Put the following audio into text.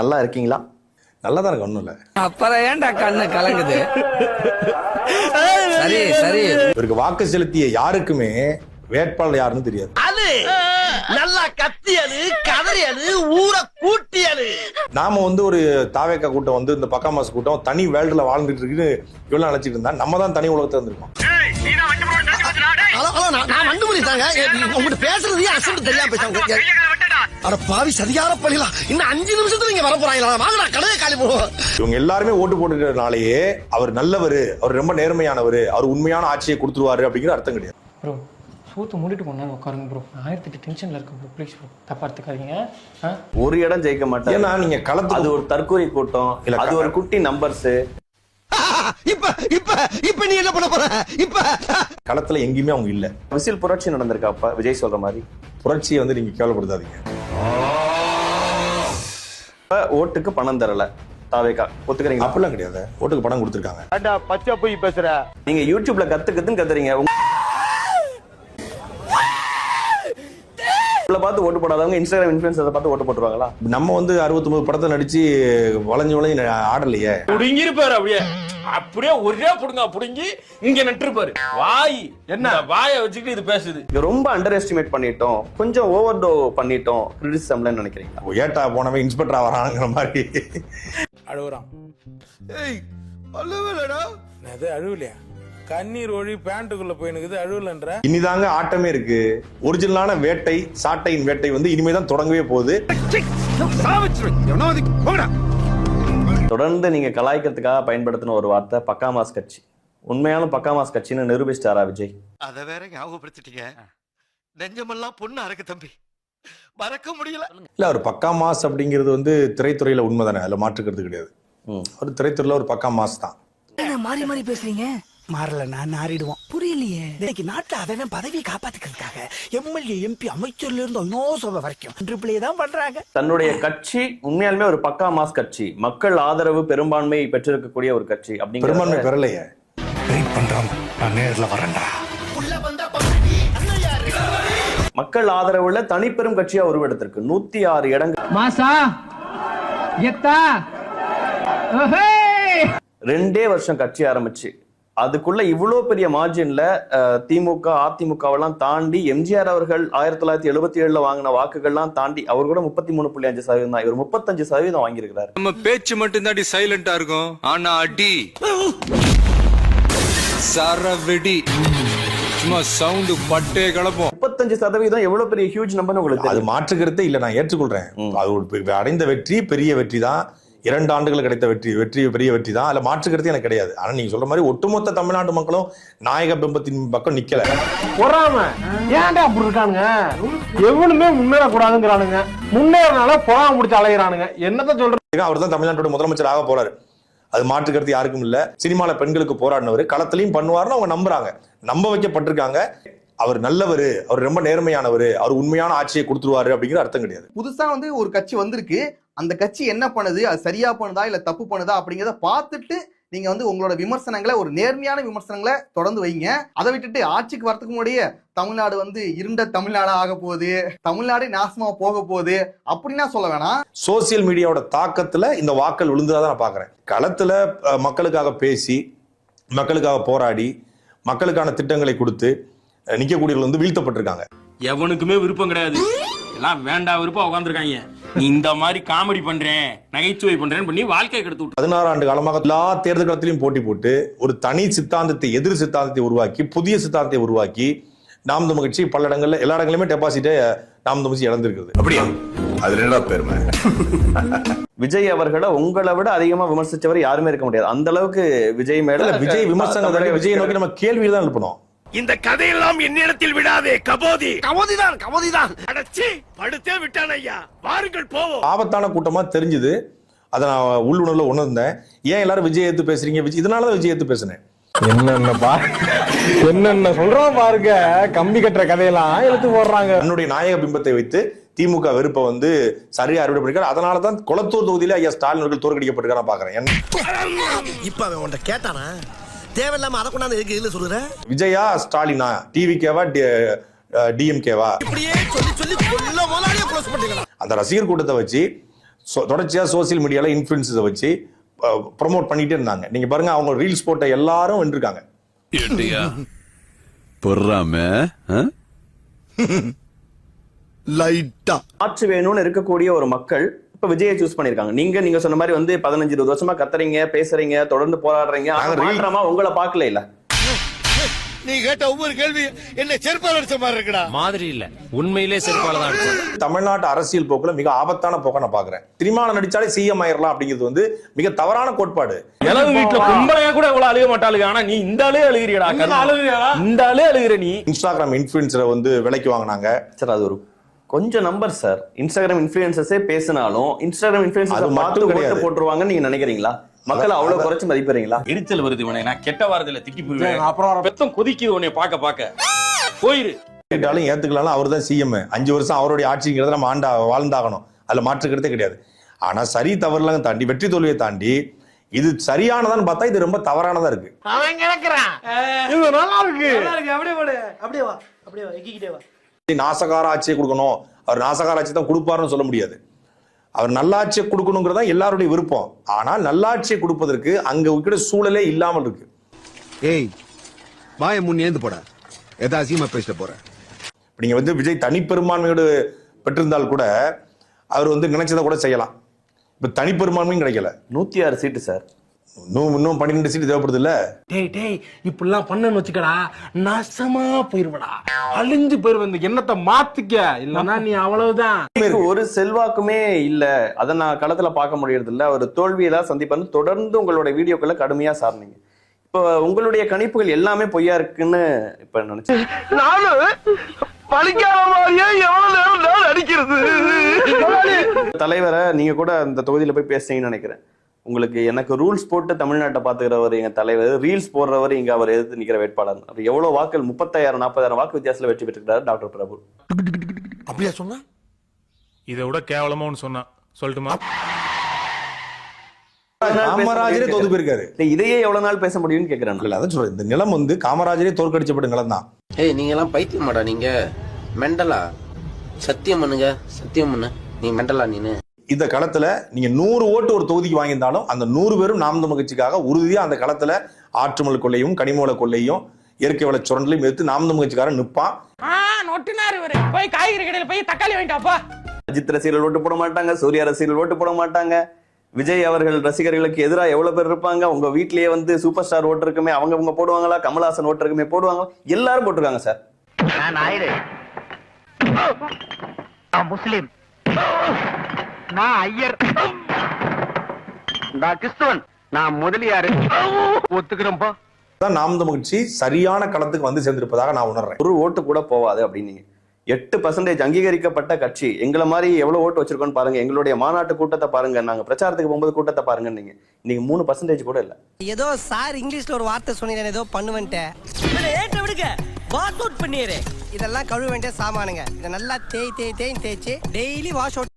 நல்லா இருக்கீங்களா? நல்லா தான் இருக்கு, ஒண்ணும் இல்ல. அப்புறம் ஏன்டா கண்ணு கலங்குது? சரி சரி. இவருக்கு வாக்கு செலுத்திய யாருக்குமே வேட்பாளர் யாருன்னு தெரியாது. அது நல்லா கத்தியது கதறியது ஊரை கூட்டியது. நாம வந்து ஒரு தாவேக்கா கூட்டம் வந்து இந்த பக்காமாஸ் கூட்டம் தனி வேர்ல்டுல வாழ்ந்துட்டு இருக்குன்னு இவ்வளவு நினைச்சிட்டு இருந்தா நம்ம தான் தனி உலகத்துல இருந்திருக்கோம். உங்ககிட்ட பேசுறதே அசந்து தெரியாம பேசாங்க. அட பாவி சரியான பழிலாம். இன்னும் 5 நிமிஷத்துல நீங்க வர போறாங்களா? வாங்கடா கடையை காலி போடுவோம். இவங்க எல்லாருமே ஓட்டு போட்டுக்கிறதுனாலேயே அவர் நல்லவர், அவர் ரொம்ப நேர்மையானவர், அவர் உண்மையான ஆட்சியை கொடுத்துருவாரு அப்படிங்கிற அர்த்தம் கிடையாது. ப்ரோ சூத்து மூடிட்டு கொண்டாந்து உட்காருங்க ப்ரோ. 1008 டென்ஷன்ல இருக்கு ப்ரோ. ப்ளீஸ் ப்ரோ, தப்பா எடுத்துக்காதீங்க. ஒரு இடம் ஜெயிக்க மாட்டாங்க. ஏன்னா நீங்க களத்து அது ஒரு தற்கொலை கூட்டம், அது ஒரு குட்டி நம்பர்ஸ். இப்ப நீ என்ன பண்ண போற? இப்ப களத்துல எங்கேயுமே அவங்க இல்ல. விசில் புரட்சி நடந்திருக்கா அப்ப விஜய் சொல்ற மாதிரி? புரட்சியை வந்து நீங்க கேவலப்படுத்தாதீங்க. ஓட்டுக்கு பணம் தரல தாவேக்கா, ஒத்துக்கிறீங்க? அப்படிலாம் கிடையாது, ஓட்டுக்கு பணம் கொடுத்துருக்காங்க. பச்சை போய் பேசுற. நீங்க யூடியூப்ல கத்துன்னு கத்துறீங்க. பார்த்து ஓட்டு போடாதவங்க இன்ஸ்டாகிராம் இன்ஃபுளுசரை பார்த்து ஓட்டு போட்டுருவாங்களா? நம்ம வந்து 69 படத்தை நடிச்சு வளைஞ்சு ஆடலையே. புடுங்கிருப்பாரு அப்படியே அப்படியே ஒரே புடுங்க புடுங்கி இங்க நட்டுருப்பாரு. வாய் என்ன வாயை வச்சுக்கிட்டு இது பேசுது. ரொம்ப அண்டர் எஸ்டிமேட் பண்ணிட்டோம், கொஞ்சம் ஓவர் டோ பண்ணிட்டோம் கிரிட்டிசிசம்ல நினைக்கிறீங்க? ஏட்டா போனவன் இன்ஸ்பெக்டரா வராங்கிற மாதிரி அழுவுறான். ஏய் அழுவலடா. அது அழுவலையா? கண்ணீர் ஒழி பேண்ட்டுக்குள்ள போயினுக்குது, அழுவலன்ற. இனிதாங்க ஆட்டமே இருக்கு. ஒரிஜினலான வேட்டை, சாட்டையின் வேட்டை வந்து இனிமேதான் தொடங்கவே போகுது. தொடர்ந்து நீங்க கலாய்க்கிறதுக்காக பயன்படுத்தின ஒரு வார்த்தை பக்காமாஸ் கட்சி. உண்மையான பக்காமாஸ் கட்சின்னு நிரூபிச்சிட்டாரா விஜய்? அத வேற ஞாபகப்படுத்திட்டீங்க. நெஞ்சமெல்லாம் பொண்ணு அறக்கு தம்பி, மறக்க முடியல. இல்ல, அவர் பக்கா மாஸ் அப்படிங்கிறது வந்து திரைத்துறையில உண்மைதானே, அதுல மாற்றுக்கிறது கிடையாது. ஒரு திரைத்துறையில ஒரு பக்கா மாஸ் தான். மாறி மாறி பேசுறீங்க. மாறல நான் நாரிடுவோம். புரியலையே. இன்னைக்கு நாட்டுல அவன் பதவியை காப்பாத்திக்கிறதுக்காக எம்எல்ஏ எம்பி அமைச்சர்ல இருந்து இன்னும் சபை வரைக்கும் ட்ரிபிளே தான் பண்றாங்க. தன்னுடைய கட்சி உண்மையாலுமே ஒரு பக்கா மாஸ் கட்சி, மக்கள் ஆதரவு பெரும்பான்மை பெற்றிருக்கக்கூடிய ஒரு கட்சி. அப்படிங்கிற பெரும்பான்மை பெறலையே. வெயிட் பண்றோம், நான் நேர்ல வரேன்டா. மக்கள் ஆதரவுல தனிப்பெரும் கட்சியா உருவெடுத்திருக்கு. 106 இடங்கள். மாசா எத்தா 2 வருஷம் கட்சி ஆரம்பிச்சு அதுக்குள்ள இவ்வளவு பெரிய மார்ஜின்ல திமுக அதிமுகவெல்லாம் தாண்டி எம்ஜிஆர் அவர்கள் 1977 வாங்கின வாக்குகள்லாம் தாண்டி அவர் கூட 33.5% தான். இவர் 35% வாங்கியிருக்கிறார். நம்ம பேச்சு மட்டும் தாண்டி சைலண்டா இருக்கும், ஆனா அடி சரவெடி சும்மா சவுண்ட் பட்டே கலப்போம். 35% எவ்வளவு பெரிய ஹியூஜ் நம்பர் உங்களுக்கு? அது மாற்றுக்கிறதே இல்ல, நான் ஏற்றுக்கொள்றேன். அது ஒரு அடைந்த வெற்றி பெரிய வெற்றி தான். 2 ஆண்டுகள் கிடைத்த வெற்றி பெரிய வெற்றி தான். அதுல மாற்றுக்கிறது எனக்கு கிடையாது. ஆனா நீங்க சொல்ற மாதிரி ஒட்டுமொத்த தமிழ்நாட்டு மக்களும் நாயக பிம்பத்தின் பக்கம் நிக்கல. பொறாம ஏன்டா அப்படி இருக்கானுங்க? எவனுமே முன்னேற கூடாதுங்கிறானுங்க, முன்னேறனால பொறாம முடிச்சு அலையிறானுங்க. என்னத்த சொல்றது? அவர் தான் தமிழ்நாட்டோட முதலமைச்சர் ஆக போறாரு. அது மாற்றுக்கிறது யாருக்கும் இல்ல. சினிமால பெண்களுக்கு போராடினவர், களத்திலையும் பண்ணுவாருன்னு அவங்க நம்புறாங்க, நம்ப வைக்கப்பட்டிருக்காங்க. அவர் நல்லவர், அவர் ரொம்ப நேர்மையானவர், அவர் உண்மையான ஆட்சியை கொடுத்துருவாரு அப்படிங்கிற அர்த்தம் கிடையாது. புதுசா வந்து ஒரு கட்சி வந்திருக்கு, அந்த கட்சி என்ன பண்ணுது, அது சரியா பண்ணுதா இல்ல தப்பு பண்ணுதா அப்படிங்கிறத பார்த்துட்டு நீங்க வந்து உங்களோட விமர்சனங்களை, ஒரு நேர்மையான விமர்சனங்களை தொடர்ந்து வைங்க. அதை விட்டுட்டு ஆட்சிக்கு வரதுக்கு முன்னாடியே தமிழ்நாடு வந்து இருண்ட தமிழ்நாடா ஆக போகுது, தமிழ்நாடு நாசமா போக போகுது அப்படின்னா சொல்ல வேணாம். சோசியல் மீடியாவோட தாக்கத்துல இந்த வாக்கள் விழுந்ததான் நான் பாக்குறேன். களத்துல மக்களுக்காக பேசி, மக்களுக்காக போராடி, மக்களுக்கான திட்டங்களை கொடுத்து நிக்கக்கூடியவர்கள் வந்து வீழ்த்தப்பட்டிருக்காங்க. எவனுக்குமே விருப்பம் கிடையாது, எல்லாம் வேண்டாம் விருப்பம் உட்காந்துருக்காங்க. நீ இந்த மாதிரி காமெடி பண்றேன், நகைச்சுவை பண்றேன்னு பண்ணி வாழ்க்கையை கெடுத்து விட்டு 16 ஆண்டு காலமாக எல்லா தேர்தல் களத்திலையும் போட்டி போட்டு ஒரு தனி சித்தாந்தத்தை, எதிர் சித்தாந்தத்தை உருவாக்கி, புதிய சித்தாந்தத்தை உருவாக்கி நாம் தமிழ் கட்சி பல இடங்கள்ல, எல்லா இடங்களிலுமே டெபாசிட்டை நாம் தமிழ் இழந்திருக்கிறது. அப்படியா? அதுல என்ன பெருமை? விஜய் அவர்களை உங்களை விட அதிகமா விமர்சிச்சவர் யாருமே இருக்க முடியாது. அந்த அளவுக்கு விஜய் மேல விஜய் விமர்சனம், விஜய் நோக்கி நம்ம கேள்வியில் தான் எழுப்பணும். இந்த கதையெல்லாம் என்னிடத்தில் விடாதே கபோதி. கபோதிதான் அடச்சி படுத்தே விட்டான் ஐயா. வாருங்கள் போவோம். ஆபத்தான கூட்டமா தெரிஞ்சது, அதை நான் உள்ளுணர்வுல உணர்ந்தேன். ஏன் எல்லாரும் விஜய் ஏத்து பேசுறீங்க? இதனாலதான் விஜய் ஏத்து பேசுனேன். என்னென்ன சொல்றோம் பாருங்க, கம்பி கட்டுற கதையெல்லாம் எடுத்து போடுறாங்க. என்னுடைய நாயக பிம்பத்தை வைத்து திமுக வெறுப்பை வந்து சரியா அறுவடை பண்ணிருக்காரு. அதனாலதான் குளத்தூர் தொகுதியில ஐயா ஸ்டாலின் அவர்கள் தோற்கடிக்கப்பட்டிருக்காரு நான் பாக்குறேன். இப்ப அவன் உன்கிட்ட கேட்டானா? தேவையில்லாம அதை கொண்டாந்து எதுக்கு இல்ல சொல்ற? விஜயா ஸ்டாலினா, டிவிகேவா டிஎம்கேவா, இப்படியே சொல்லி சொல்லி கொல்ல முதலாளியே க்ளோஸ் பண்ணிட்டீங்க. அந்த ரசிகர் கூட்டத்தை வச்சு தொடர்ச்சியா சோசியல் மீடியால இன்ஃபுளுன்ஸை வச்சு ப்ரொமோட் பண்ணிட்டே இருந்தாங்க. நீங்க பாருங்க, அவங்க ரீல்ஸ் போட்ட எல்லாரும் வென்றிருக்காங்க. லைட்டா மாற்று வேணும்னு இருக்கக்கூடிய ஒரு மக்கள் இப்ப விஜயை சூஸ் பண்ணிருக்காங்க. நீங்க சொன்ன மாதிரி வந்து 15-20 வருஷமா கத்துறீங்க, பேசுறீங்க, தொடர்ந்து போராடுறீங்க. மாற்றமா உங்களை பார்க்கல இல்ல. நீ கேட்ட ஒவ்வொரு கேள்வி என்ன செருப்பால அடிச்ச மாதிரி இருக்குடா. மாதிரி இல்ல, உண்மையிலே செருப்பால தான் அடிச்சது. தமிழ்நாட்டு அரசியல் போக்குல மிக ஆபத்தான போக்க நான் பாக்குறேன். சினிமால நடிச்சாலே சிஎம் ஆயிரலாம் அப்படிங்கிறது வந்து மிக தவறான கோட்பாடு. இளவு வீட்டுல கும்பலையா கூட இவ்வளவு அழுக மாட்டாளுங்க. ஆனா நீ இந்த ஆளே அழுகிறியடா. இந்த ஆளே அழுகிற நீ. இன்ஸ்டாகிராம் இன்ஃபுளுன்சரை வந்து விலைக்கு வாங்கினாங்க சார். அது ஒரு கொஞ்சம் நம்பர் சார். இன்ஸ்டாகிராம் இன்ஃப்ளூயன்சர்ஸே பேசினாலும் இன்ஸ்டாகிராம் இன்ஃப்ளூயன்சர்ஸ் பார்த்து ஓட்டு போட்டுருவாங்கன்னு நீங்க நினைக்கிறீங்களா? மக்கள் அவ்வளவு குறைச்சு மதிப்பீங்களா? எரிச்சல் வருது உனே. நான் கெட்ட வார்த்தையில திட்டி போயிருவேன். அப்புறம் பெத்தம் கொதிக்குது உன்னை பாக்க போயிரு. கேட்டாலும் ஏத்துக்கலாம், அவர் தான் சிஎம். 5 வருஷம் அவருடைய ஆட்சிங்கிறத நம்ம வாழ்ந்தாகணும். அதுல மாற்றுக்கிறதே கிடையாது. ஆனா சரி தவறுலாம் தாண்டி, வெற்றி தோல்வியை தாண்டி இது சரியானதான்னு பார்த்தா இது ரொம்ப தவறானதா இருக்கு. அவன் கிடக்குறான். இது நல்லா இருக்கு. அப்படியே வா எக்கிக்கிட்டே வா. நாசகார ஆட்சியை கொடுக்கணும், அவர் நாசகார ஆட்சி தான் கொடுப்பாருன்னு சொல்ல முடியாது. அவர் நல்லாட்சியை கொடுக்கணுங்கிறதா எல்லாருடைய விருப்பம். ஆனால் நல்லாட்சியை கொடுப்பதற்கு அங்க இருக்கிற சூழலே இல்லாமல் இருக்கு. ஏய் வாயை முன் ஏந்து போட, ஏதா அசிங்கமா பேசிட்டு போற. நீங்க வந்து விஜய் தனிப்பெரும்பான்மையோடு பெற்றிருந்தால் கூட அவர் வந்து நினைச்சதை கூட செய்யலாம். இப்ப தனிப்பெரும்பான்மையும் கிடைக்கல. 106 சீட்டு சார். இன்னும் 12 சீட்டு தேவைப்படுது இல்ல. டேய் இப்படிலாம் பண்ணன்னு வச்சுக்கடா, நாசமா போயிருவடா, அழிஞ்சு போயிருவ. இந்த எண்ணத்தை மாத்திக்க, இல்லன்னா நீ அவ்வளவுதான். ஒரு செல்வாக்குமே இல்ல. அதை நான் களத்துல பார்க்க முடியறது இல்ல. ஒரு தோல்வியை தான் சந்திப்பாரு. தொடர்ந்து உங்களோட வீடியோக்களை கடுமையா சார்ந்தீங்க. இப்ப உங்களுடைய கணிப்புகள் எல்லாமே பொய்யா இருக்குன்னு இப்ப நினைச்சேன். தலைவரை நீங்க கூட அந்த தொகுதியில போய் பேசுறீங்கன்னு நினைக்கிறேன். உங்களுக்கு எனக்கு ரூல்ஸ் போட்டு தமிழ்நாட்டை பாத்துக்கிறவர் எங்க தலைவர், ரீல்ஸ் போடுறவர் இங்க அவர் எதிர்த்து நிக்கிற வேட்பாளர். அவர் எவ்வளவு வாக்கள் 35,000-40,000 வாக்கு வித்தியாசத்துல வெற்றி பெற்றிருக்கிறார் டாக்டர் பிரபு. அப்படியா சொன்னா? இதை விட கேவலமா ஒன்னு சொன்னா சொல்லட்டுமா? காமராஜரே தோத்து போயிருக்காரு. இதையே எவ்வளவு நாள் பேச முடியும்னு கேக்குறேன். அதான் சொல்றேன், இந்த நிலம் வந்து காமராஜரே தோற்கடிச்சப்பட்ட நிலம் தான். ஏய் நீங்க எல்லாம் பைத்தியமாடா, நீங்க மெண்டலா? சத்தியம் பண்ணுங்க, சத்தியம் பண்ணு. நீ மெண்டலா? நீனு இந்த களத்துல நீங்க 100 ஓட்டு ஒரு தொகுதிக்கு வாங்கியிருந்தாலும் அந்த 100 பேரும் நாம் தமிழ் கட்சிக்காக உறுதியா அந்த களத்துல ஆற்றுமல் கொள்ளையும் கனிமூல கொள்ளையும் இயற்கை வள சுரண்டலையும் எடுத்து நாம் தமிழ் கட்சிக்காரன் நிப்பான். போய் காய்கறி கடையில போய் தக்காளி வாங்கிட்டாப்பா. அஜித் ரசிகர்கள் ஓட்டு போட மாட்டாங்க, சூர்யா ரசிகர்கள் ஓட்டு போட மாட்டாங்க. விஜய் அவர்கள் ரசிகர்களுக்கு எதிராக எவ்வளவு பேர் இருப்பாங்க. உங்க வீட்லயே வந்து சூப்பர் ஸ்டார் ஓட்டு இருக்குமே, அவங்க போடுவாங்களா? கமல்ஹாசன் ஓட்டு இருக்குமே, போடுவாங்களா? எல்லாரும் போட்டிருக்காங்க சார். நான் நாயுடு, நான் முஸ்லிம், நான் ஐயர், நான் கிறிஸ்துவன், நான் முதலியாரு. ஒத்துக்கிறோம்பா. நாம் தமிழ் கட்சி சரியான களத்துக்கு வந்து சேர்ந்திருப்பதாக நான் உணர்றேன். ஒரு ஓட்டு கூட போவாது அப்படின்னு 8% அங்கீகரிக்கப்பட்ட கட்சி. எங்களை மாதிரி எவ்வளவு ஓட்டு வச்சிருக்கோன்னு பாருங்க. எங்களுடைய மாநாட்டு கூட்டத்தை பாருங்க, நாங்க பிரச்சாரத்துக்கு போகும்போது கூட்டத்தை பாருங்க. நீங்க 3% கூட இல்ல. ஏதோ சார் இங்கிலீஷ்ல ஒரு வார்த்தை சொன்னீங்க, ஏதோ பண்ணுவேன்ட்டேன். விடுங்க, வாஷ் அவுட் பண்ணிடுறேன். இதெல்லாம் கழுவ வேண்டிய சாமானுங்க. இதை நல்லா தேய்ச்சி டெய்லி வாஷ் அவுட்